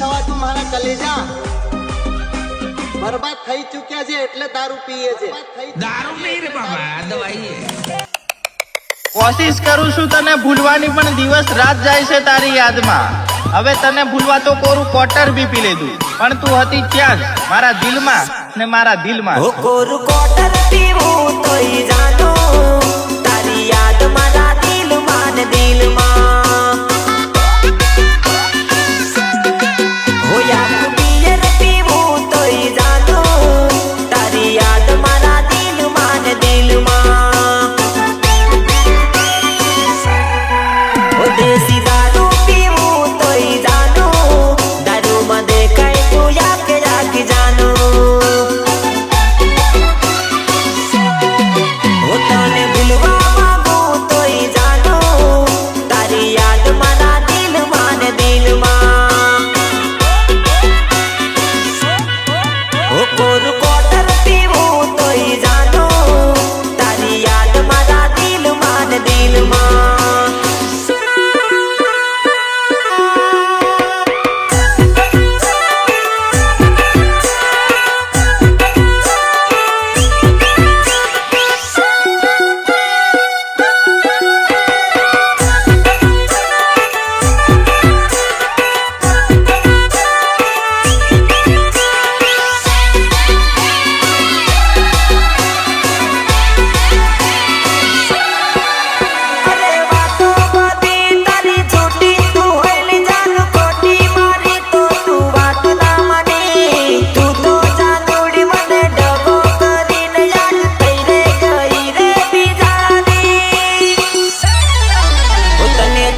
થવા તું મારા કલેજા બરબાદ થઈ ચૂક્યા છે એટલે દારૂ પીએ છે. દારૂ નહીં રે બાબા, દવાઈ. કોશિશ કરું છું તને ભૂલવાની પણ દિવસ રાત જાય છે તારી યાદમાં. હવે તને ભૂલવા તો કોરું ક્વાર્ટર બી પી લીધું પણ તું હતી ત્યાં જ મારા દિલમાં ને મારા દિલમાં. કોરું ક્વાર્ટર પીવું તોય જાનો તારી યાદ મારા દિલમાં ને દિલમાં. હો યાદ પિયર પીવું તોય જાનો તારી યાદ મારા દિલમાં ને દિલમાં. હો દેશી દારૂ પીવું તોય જાનો દારૂમાં દેખાય તું યાદ યાદ જાનો. તને ભૂલવા માંગુ તોય જાનો તારી યાદ મારા દિલમાં ને દિલમાં. કોરું ક્વાર્ટર પીવું તોય જાનો તારી યાદ મારા દિલમાં ને દિલમાં.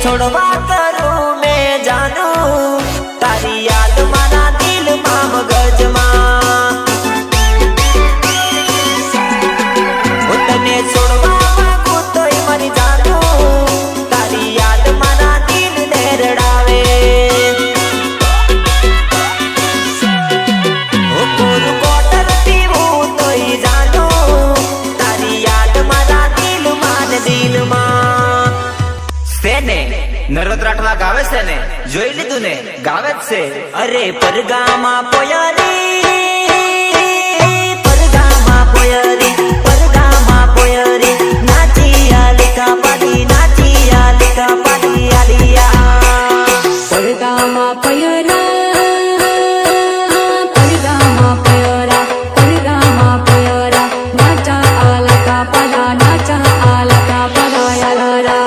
છોડવા કરું મેં જાનું તારી યાદ મારા દિલમાં મગજમાં. તને છોડવા માંગુ તોય મરી જાનું તારી યાદ મારા દિલને રડાવે. કોરું ક્વાર્ટર પીવું તોય જાનું તારી યાદ મારા દિલમાં ને દિલમાં. નરોત્રાટમાં ગાવે છે ને જોઈ લીધું ને ગાવે જ છે. અરે પરગામાં પોયરી પરગામાં પોયરી પરગામાં પોયરી નાચી આલિકા પાડી નાચી આલિકા પાડી આલિયા. પરગામાં પયરા પરગામાં પયરા પરગામાં પયરા નાચા આલકા પડા નાચા આલકા પડા યારા.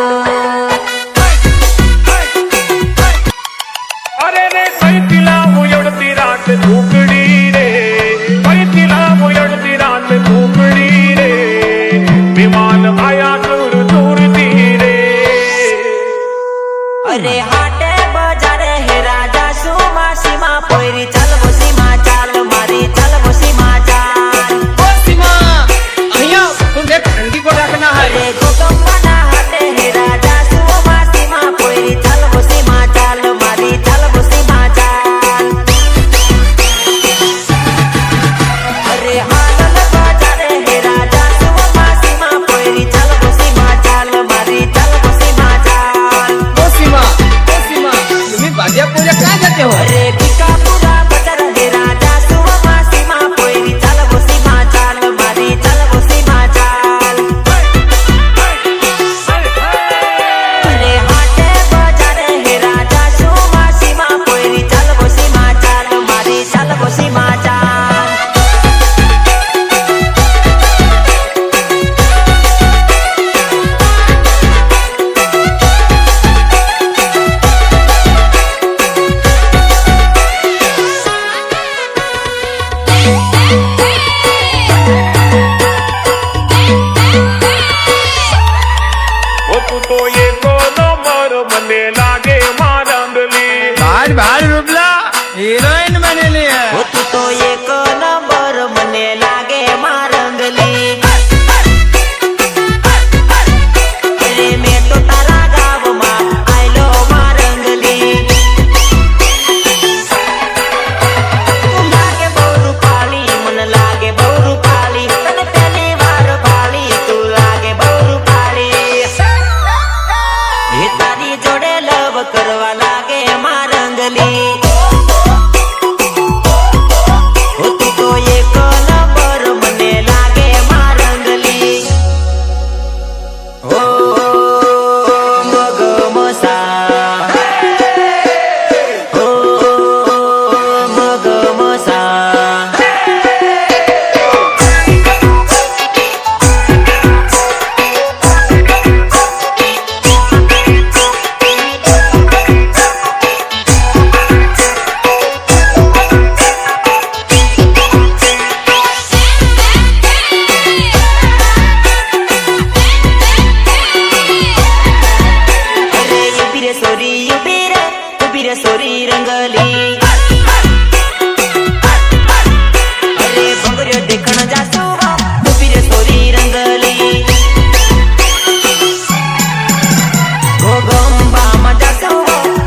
અરે રે કઈલા મુયડતી રાત ધૂકડી રે કઈલા મુયડતી રાત ધૂકડી રે વિમાન આયા દૂર દૂરથી રે. અરે હાટે બજારે હે રાજા સુમા સીમા પોયરી ચાલ વો સીમા ચાલ મારી ચાલ વો સીમા ચાલ. અરે ગોગમ્બાના હાટે હે રાજા સુમા સીમા પોયરી ચાલ વો સીમા ચાલ મારી ચાલ વો સીમા ચાલ. અરે હાલલ બજારે હે રાજા સુમા સીમા પોયરી ચાલ વો સીમા ચાલ મારી ચાલ વો સીમા ચાલ. અરે ભીકાપુરા બજાર હે રાજા સુમા સીમા પોયરી ચાલ વો સીમા ચાલ મારી ચાલ વો સીમા ચાલ. અરે હાટે બજારે હે રાજા સુમા સીમા પોયરી ચાલ વો સીમા ચાલ મારી ચાલ વો સીમા ચાલ. ઓ તું તો એકો નંબર મને લાગે મારંગલી. બાર રૂપલા હિરોઈન બનેલી હે. તું તો એક નંબર મને લાગે મારંગલી. અરે મેં તો તારા ગામમાં આયલો મારંગલી. તું લાગે બહુ રૂપાળી મને લાગે બહુ રૂપાળી તને પહેલી વાર ભાળી તું લાગે બહુ રૂપાળી. હે તારી જોડે લવ કરવા લાગે મારંગલી. રે સોરી ઉભી રે સોરી રંગલી અરે ભંગર્યો દેખણ જાસુ ઉભી રે સોરી રંગલી ગોગંબામાં જાસુ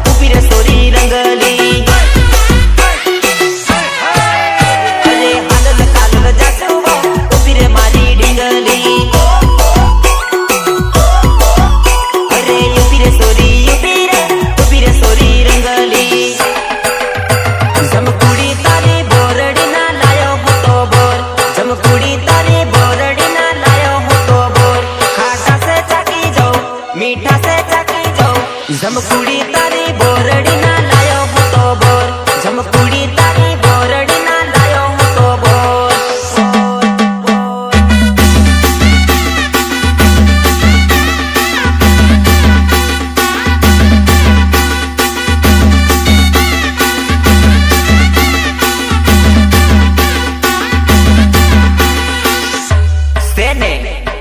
ઉભી રે સોરી રંગલી અરે હાલલ કાલલ જાસુ ઉભી રે મારી ડીંગલી અરે ઉભી રે સોરી રંગલી જમકુડી તારી બોરડી ના લાયો હું તો બોર જમકુડી તારી બોરડી ના લાયો હું તો બોર ખાટા સે ચાકી જાઉં મીઠા સે ચાકી જાઉં જમકુડી તારી બોરડી ના લાયો હું તો બોર જમકુડી તારી બોરડી ના લાયો હું તો બોર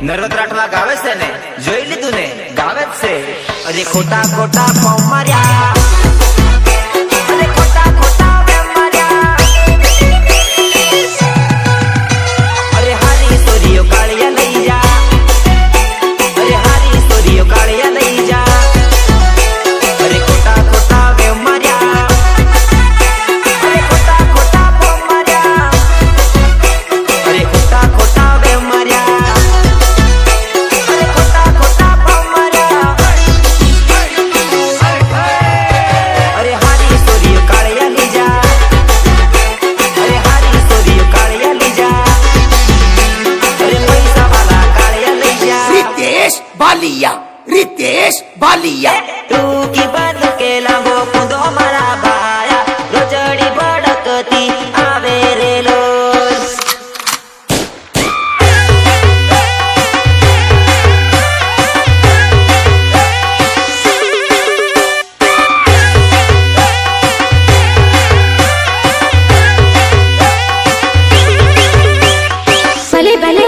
નર્વદ રાઠવા ગાવે છે ને જોઈ લીધું ને ગાવે જ છે અરે ખોટા ખોટા પાઉં માર્યા અરે ખોટા ખોટા વેમ માર્યા અરે હારી સોરીઓ કાળિયા લઈ જા અરે હારી સોરીઓ કાળિયા લઈ જા અરે ખોટા ખોટા વેમ માર્યા અરે ખોટા ખોટા પાઉં માર્યા અરે ખોટા ખોટા વેમ માર્યા रितेश बालिया તું કી બન કે લાગો કુંદો મારા ભાયા રોજડી ભડકતી આવે રે લોલ ભલે ભલે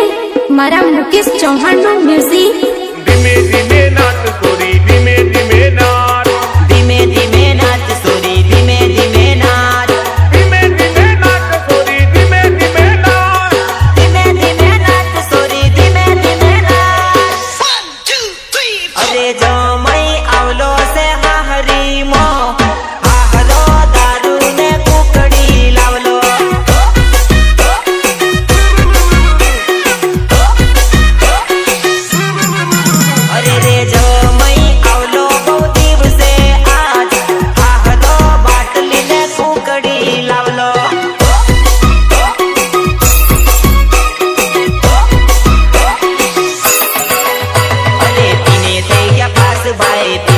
મારા મુકેશ ચૌહાણનું મ્યુઝિક ધીમે ધીમે નાચ સોરી ધીમે ધીમે નાચ ધીમે ધીમે નાચ સોરી ધીમે ધીમે નાચ ધીમે ધીમે નાચ સોરી ધીમે ધીમે નાચ ધીમે ધીમે નાચ સોરી ધીમે ધીમે નાચ અરે જમઈ આવલો સે હાહરી મો હાહરો દારૂ ને કુકડી લાવલો અરે રે જમઈ આવલો બહુ દિવસે આજ હાહરો બાટલી ને કુકડી લાવલો અરે પીને થઈ ગયા પાસ ભાઈ